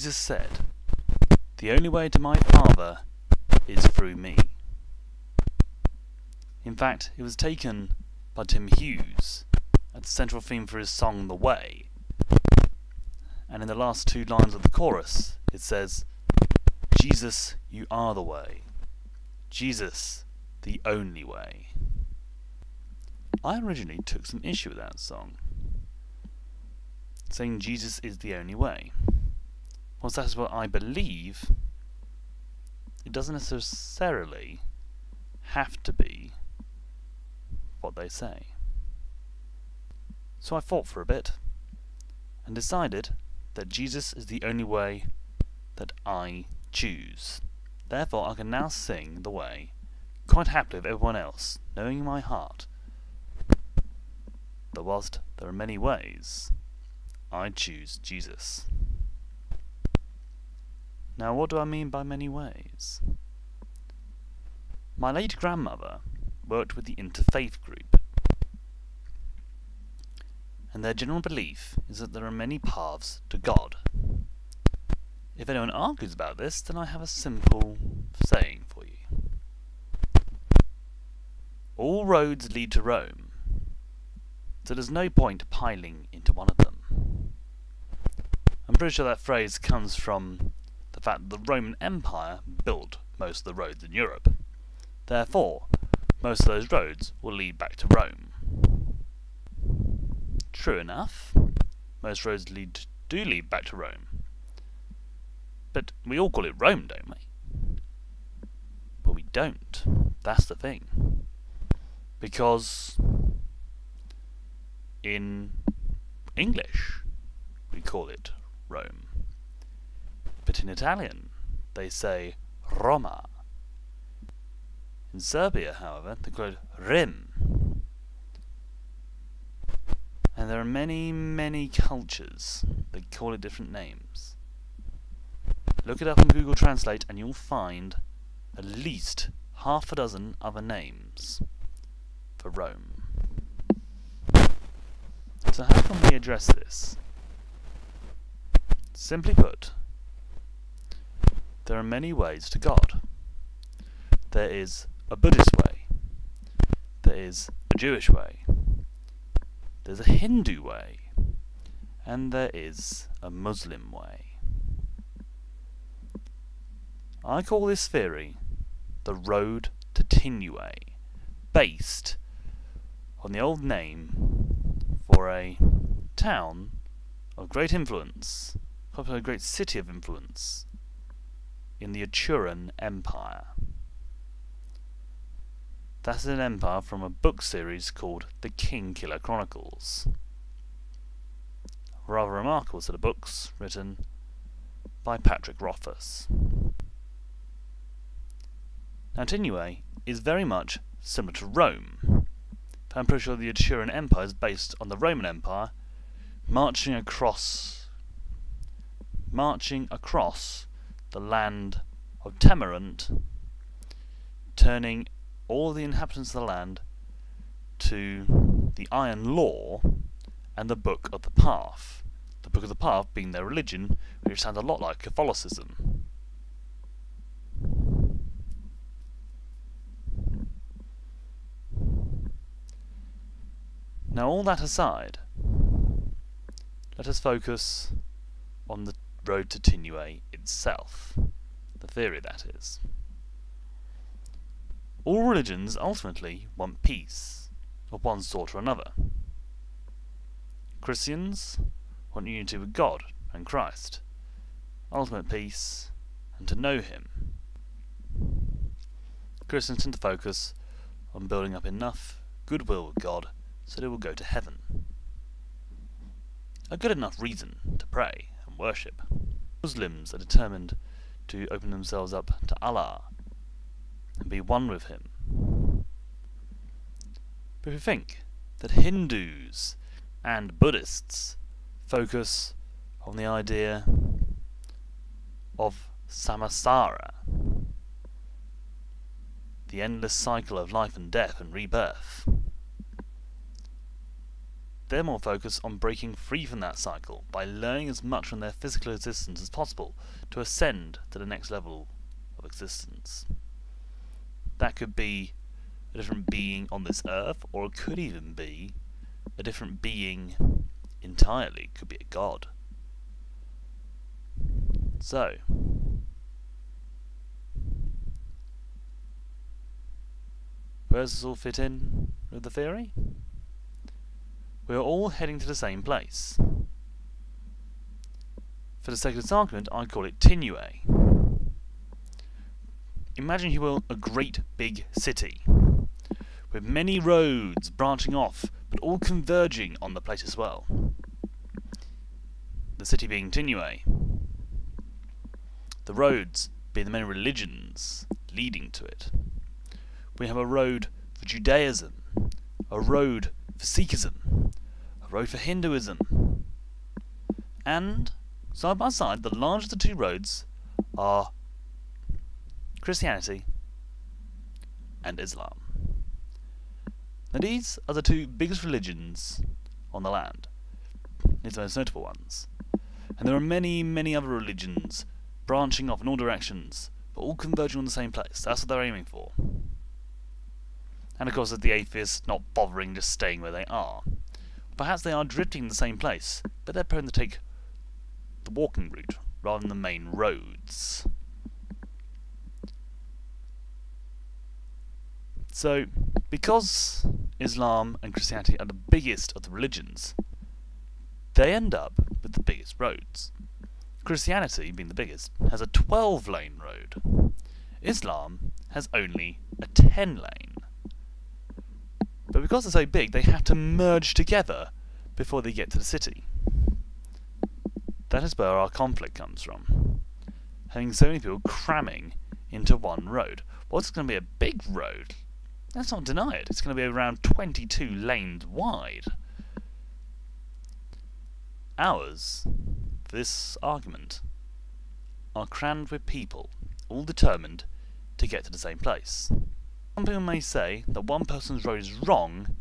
Jesus said, "The only way to my Father is through me." In fact, it was taken by Tim Hughes as the central theme for his song The Way, and in the last two lines of the chorus it says, "Jesus, you are the way. Jesus, the only way." I originally took some issue with that song, saying Jesus is the only way. Whilst that is what I believe, it doesn't necessarily have to be what they say. So I thought for a bit and decided that Jesus is the only way that I choose. Therefore I can now sing The Way quite happily with everyone else, knowing in my heart that whilst there are many ways, I choose Jesus. Now, what do I mean by many ways? My late grandmother worked with the interfaith group, and their general belief is that there are many paths to God. If anyone argues about this, then I have a simple saying for you. All roads lead to Rome, so there's no point piling into one of them. I'm pretty sure that phrase comes from the fact that the Roman Empire built most of the roads in Europe. Therefore, most of those roads will lead back to Rome. True enough, most roads do lead back to Rome. But we all call it Rome, don't we? But we don't. That's the thing. Because in English, we call it Rome. But in Italian, they say Roma. In Serbia, however, they call it Rim. And there are many, many cultures that call it different names. Look it up on Google Translate and you'll find at least half a dozen other names for Rome. So how can we address this? Simply put, there are many ways to God. There is a Buddhist way, there is a Jewish way, there's a Hindu way, and there is a Muslim way. I call this theory the road to Tinué, based on the old name for a town of great influence, a great city of influence, in the Achuran Empire. That's an empire from a book series called The Kingkiller Chronicles. A rather remarkable set of books written by Patrick Rothfuss. Now Tinué is very much similar to Rome. I'm pretty sure the Achuran Empire is based on the Roman Empire marching across the land of Temerant, turning all the inhabitants of the land to the Iron Law and the Book of the Path. The Book of the Path being their religion, which sounds a lot like Catholicism. Now, all that aside, let us focus on the road to Tinué itself, the theory that is. All religions ultimately want peace, of one sort or another. Christians want unity with God and Christ, ultimate peace, and to know Him. Christians tend to focus on building up enough goodwill with God so they will go to heaven. A good enough reason to pray and worship. Muslims are determined to open themselves up to Allah and be one with Him. But if you think that Hindus and Buddhists focus on the idea of samsara, the endless cycle of life and death and rebirth, they're more focused on breaking free from that cycle by learning as much from their physical existence as possible to ascend to the next level of existence. That could be a different being on this earth, or it could even be a different being entirely. It could be a god. So, where does this all fit in with the theory? We are all heading to the same place. For the sake of this argument, I call it Tinué. Imagine, if you will, a great big city, with many roads branching off, but all converging on the place as well. The city being Tinué. The roads being the many religions leading to it. We have a road for Judaism, a road for Sikhism, a road for Hinduism, and side by side, the largest of the two roads are Christianity and Islam. Now these are the two biggest religions on the land. These are the most notable ones. And there are many, many other religions branching off in all directions, but all converging on the same place. That's what they're aiming for. And of course, there's the atheists not bothering, just staying where they are. Perhaps they are drifting in the same place, but they're prone to take the walking route rather than the main roads. So, because Islam and Christianity are the biggest of the religions, they end up with the biggest roads. Christianity, being the biggest, has a 12-lane road. Islam has only a 10-lane. But because they're so big, they have to merge together before they get to the city. That is where our conflict comes from. Having so many people cramming into one road. Well, it's going to be a big road. Let's not deny it. It's going to be around 22 lanes wide. Ours, for this argument, are crammed with people, all determined to get to the same place. Some people may say that one person's road is wrong,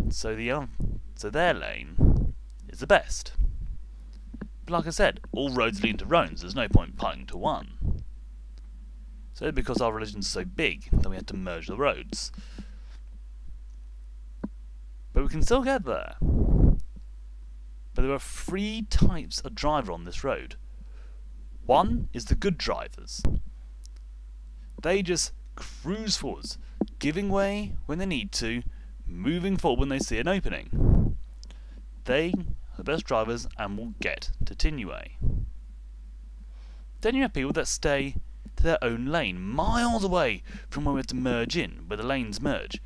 so their lane is the best. But like I said, all roads lead to Rome, so there's no point piling to one. So because our religion's so big, that we had to merge the roads. But we can still get there. But there are 3 types of driver on this road. One is the good drivers. They just cruise forwards, giving way when they need to, moving forward when they see an opening. They are the best drivers and will get to Tinué. Then you have people that stay to their own lane, miles away from where we have to merge in, where the lanes merge.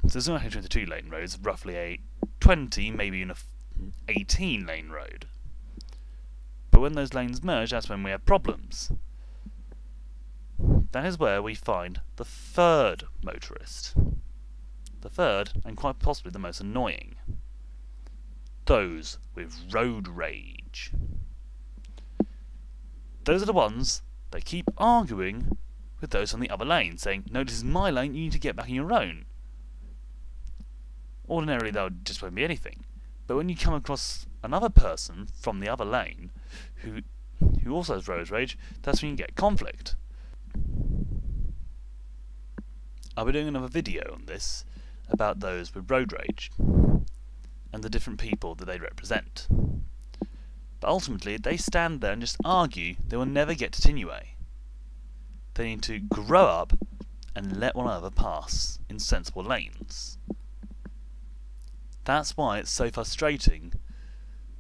So there's not actually 22-lane roads, roughly a 20, maybe an 18-lane road. But when those lanes merge, that's when we have problems. That is where we find the third motorist. The third, and quite possibly the most annoying. Those with road rage. Those are the ones that keep arguing with those on the other lane, saying, no, this is my lane, you need to get back in your own. Ordinarily, that just won't be anything. But when you come across another person from the other lane who also has road rage, that's when you get conflict. I'll be doing another video on this about those with road rage and the different people that they represent. But ultimately, they stand there and just argue they will never get to Tinué. They need to grow up and let one another pass in sensible lanes. That's why it's so frustrating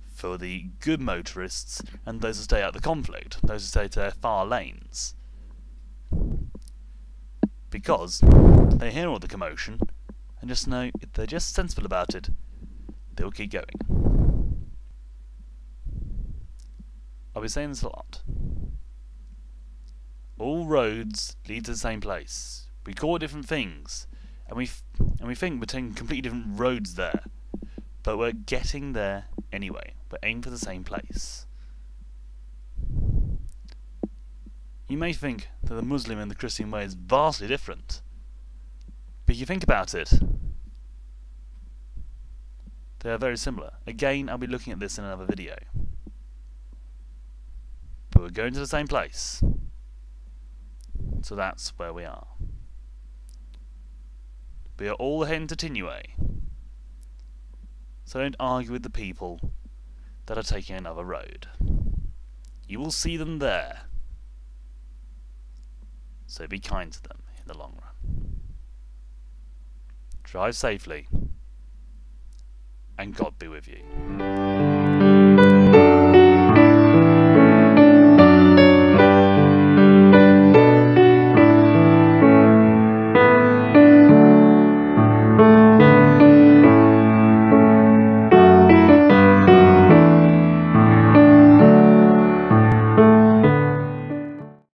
for the good motorists and those who stay out of the conflict, those who stay to their far lanes. Because they hear all the commotion and just know if they're just sensible about it, they'll keep going. I'll be saying this a lot. All roads lead to the same place. We call it different things, and we think we're taking completely different roads there, but we're getting there anyway. We're aiming for the same place. You may think that the Muslim and the Christian way is vastly different, but if you think about it, They are very similar. Again, I'll be looking at this in another video. But we're going to the same place. So that's where we are. We are all heading to Tinué. So don't argue with the people that are taking another road. You will see them there. So be kind to them in the long run. Drive safely, and God be with you.